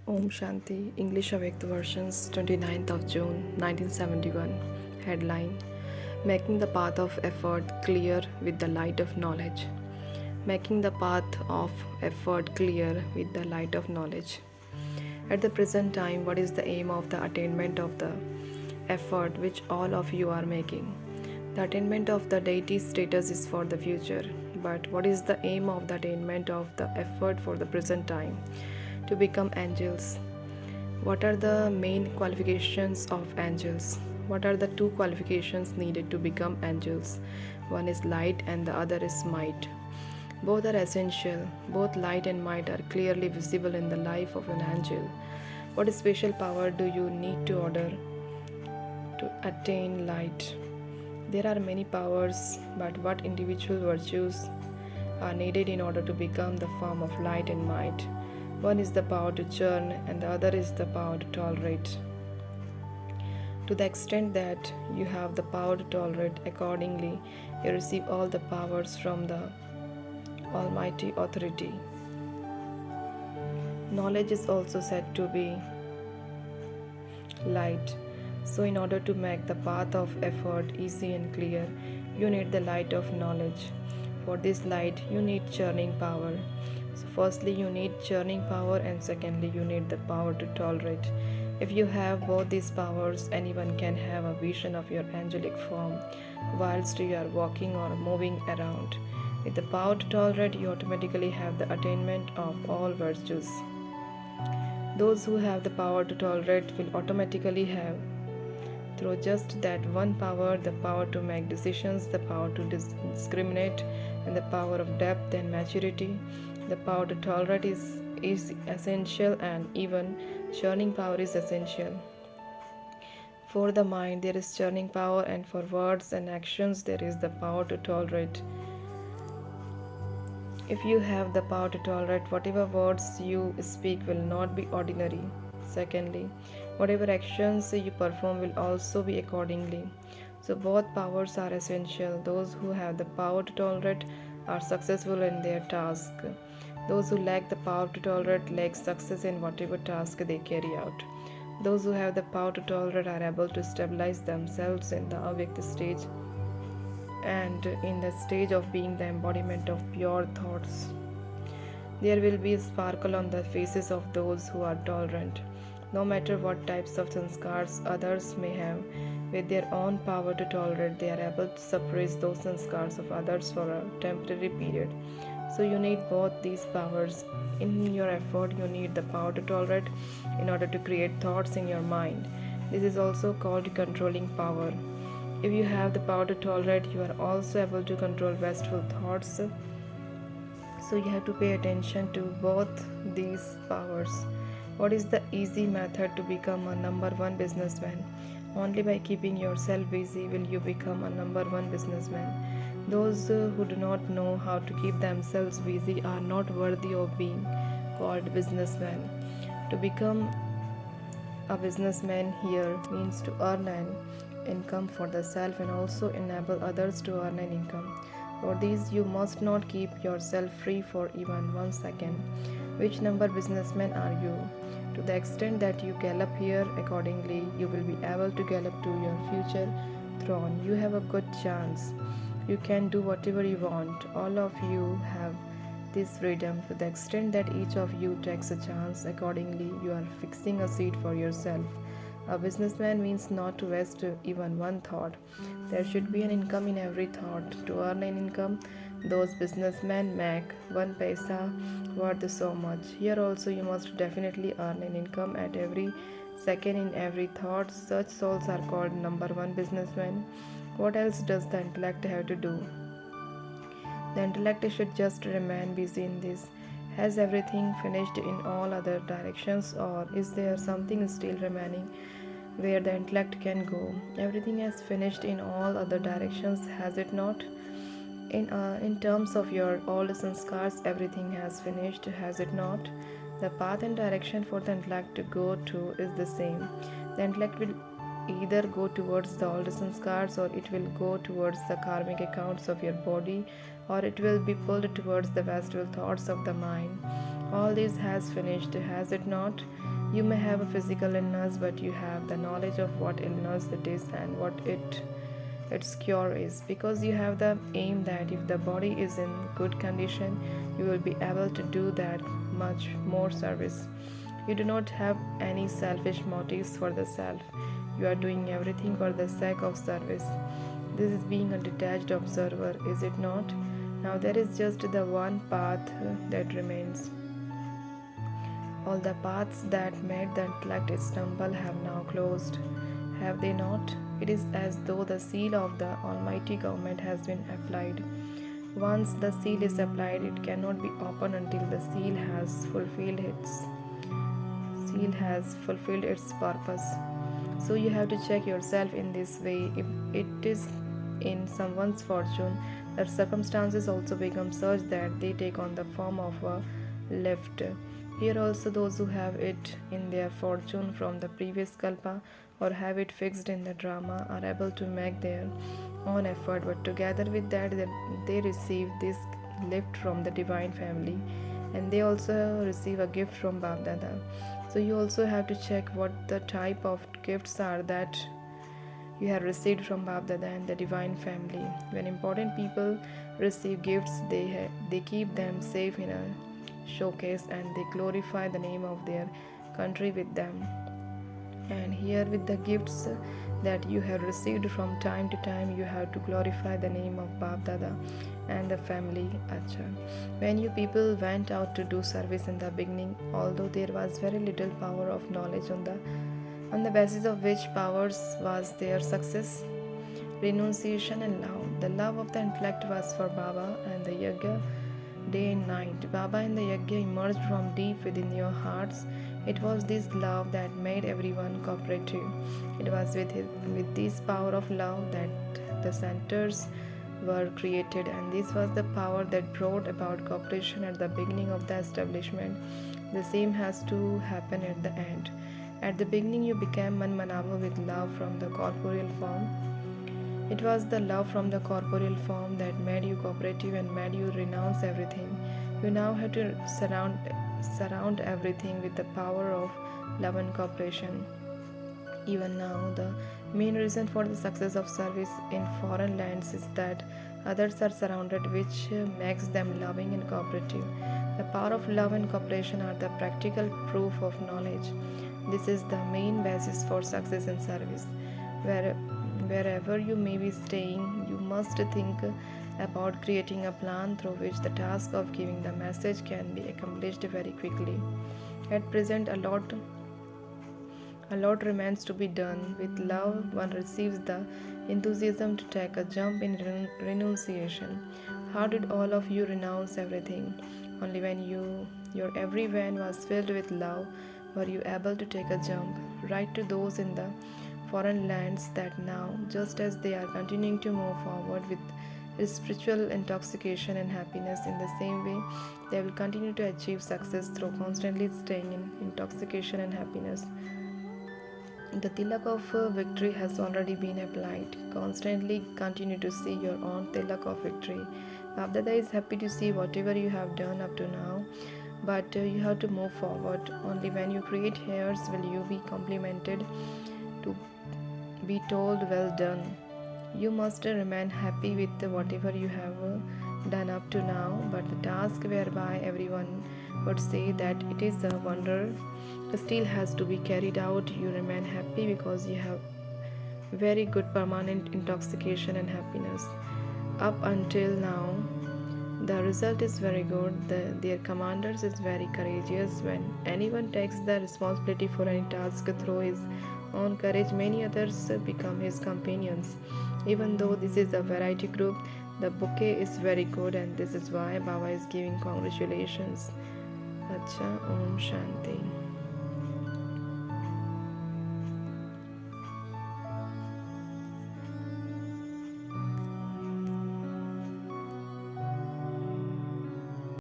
Om Shanti, English Avyakt versions 29th of June 1971. Headline: Making the path of effort clear with the light of knowledge. Making the path of effort clear with the light of knowledge. At the present time, what is the aim of the attainment of the effort which all of you are making? The attainment of the deity status is for the future, but what is the aim of the attainment of the effort for the present time? To become angels. What are the main qualifications of angels? What are the two qualifications needed to become angels? One is light and the other is might. Both are essential. Both light and might are clearly visible in the life of an angel. What special power do you need to order to attain light? There are many powers, but what individual virtues are needed in order to become the form of light and might? One is the power to churn, and the other is the power to tolerate. To the extent that you have the power to tolerate, accordingly, you receive all the powers from the Almighty Authority. Knowledge is also said to be light. So, in order to make the path of effort easy and clear, you need the light of knowledge. For this light, you need churning power. So, firstly, you need churning power, and secondly, you need the power to tolerate. If you have both these powers, anyone can have a vision of your angelic form whilst you are walking or moving around. With the power to tolerate, you automatically have the attainment of all virtues. Those who have the power to tolerate will automatically have, through just that one power, the power to make decisions, the power to discriminate, and the power of depth and maturity. The power to tolerate is essential, and even churning power is essential. For the mind, there is churning power, and for words and actions, there is the power to tolerate. If you have the power to tolerate, whatever words you speak will not be ordinary. Secondly, whatever actions you perform will also be accordingly. So, both powers are essential. Those who have the power to tolerate are successful in their task. Those who lack the power to tolerate lack success in whatever task they carry out. Those who have the power to tolerate are able to stabilize themselves in the avyakt stage and in the stage of being the embodiment of pure thoughts. There will be a sparkle on the faces of those who are tolerant. No matter what types of sanskars others may have, with their own power to tolerate, they are able to suppress those sanskars of others for a temporary period. So, you need both these powers. In your effort, you need the power to tolerate in order to create thoughts in your mind. This is also called controlling power. If you have the power to tolerate, you are also able to control wasteful thoughts. So you have to pay attention to both these powers. What is the easy method to become a number one businessman? Only by keeping yourself busy will you become a number one businessman. Those who do not know how to keep themselves busy are not worthy of being called businessmen. To become a businessman here means to earn an income for the self and also enable others to earn an income. For these, you must not keep yourself free for even 1 second. Which number businessman are you? To the extent that you gallop here, accordingly, you will be able to gallop to your future throne. You have a good chance. You can do whatever you want. All of you have this freedom. To the extent that each of you takes a chance, accordingly, you are fixing a seat for yourself. A businessman means not to waste even one thought. There should be an income in every thought. To earn an income, those businessmen make 1 paisa worth so much. Here also, you must definitely earn an income at every second in every thought. Such souls are called number one businessmen. What else does the intellect have to do? The intellect should just remain busy in this. Has everything finished in all other directions, or is there something still remaining where the intellect can go? Everything has finished in all other directions, has it not? In terms of your old sanskars, everything has finished, has it not? The path and direction for the intellect to go to is the same. The intellect will either go towards the old sanskars, or it will go towards the karmic accounts of your body, or it will be pulled towards the wasteful thoughts of the mind. All this has finished, has it not? You may have a physical illness, but you have the knowledge of what illness it is and what its cure is, because you have the aim that if the body is in good condition, you will be able to do that much more service. You do not have any selfish motives for the self. You are doing everything for the sake of service. This is being a detached observer, is it not? Now there is just the one path that remains. All the paths that made the intellect stumble have now closed, have they not? It is as though the seal of the Almighty Government has been applied. Once the seal is applied, it cannot be opened until the seal has fulfilled its purpose. So you have to check yourself in this way. If it is in someone's fortune that circumstances also become such that they take on the form of a lift. Here also those who have it in their fortune from the previous kalpa or have it fixed in the drama are able to make their own effort, but together with that they receive this lift from the divine family, and they also receive a gift from Bab Dada. So you also have to check what the type of gifts are that you have received from Bab Dada and the divine family. When important people receive gifts, they keep them safe in a showcase and they glorify the name of their country with them. And here, with the gifts that you have received from time to time, you have to glorify the name of Bab Dada and the family. Acha. When you people went out to do service in the beginning, although there was very little power of knowledge on the basis of which powers was their success, renunciation and love. The love of the intellect was for Baba and the Yajna day and night. Baba and the Yajna emerged from deep within your hearts. It was this love that made everyone cooperative. It was with this power of love that the centers were created, and this was the power that brought about cooperation at the beginning of the establishment. The same has to happen at the end. At the beginning, you became Manmanava with love from the corporeal form. It was the love from the corporeal form that made you cooperative and made you renounce everything. You now have to surround everything with the power of love and cooperation. Even now, the main reason for the success of service in foreign lands is that others are surrounded, which makes them loving and cooperative. The power of love and cooperation are the practical proof of knowledge. This is the main basis for success in service. Where, Wherever you may be staying, you must think about creating a plan through which the task of giving the message can be accomplished very quickly. At present, a lot remains to be done. With love, one receives the enthusiasm to take a jump in renunciation. How did all of you renounce everything? Only when your every vein was filled with love were you able to take a jump. Write to those in the foreign lands that now, just as they are continuing to move forward with spiritual intoxication and happiness, in the same way they will continue to achieve success through constantly staying in intoxication and happiness. The tilak of victory has already been applied. Constantly continue to see your own tilak of victory. Babdada is happy to see whatever you have done up to now, but you have to move forward. Only when you create hairs will you be complimented to be told well done. You must remain happy with whatever you have done up to now, but the task whereby everyone would say that it is a wonder still has to be carried out. You remain happy because you have very good permanent intoxication and happiness. Up until now, the result is very good. Their commanders is very courageous. When anyone takes the responsibility for any task through his own courage, many others become his companions. Even though this is a variety group, the bouquet is very good, and this is why Baba is giving congratulations. Acha, Om Shanti.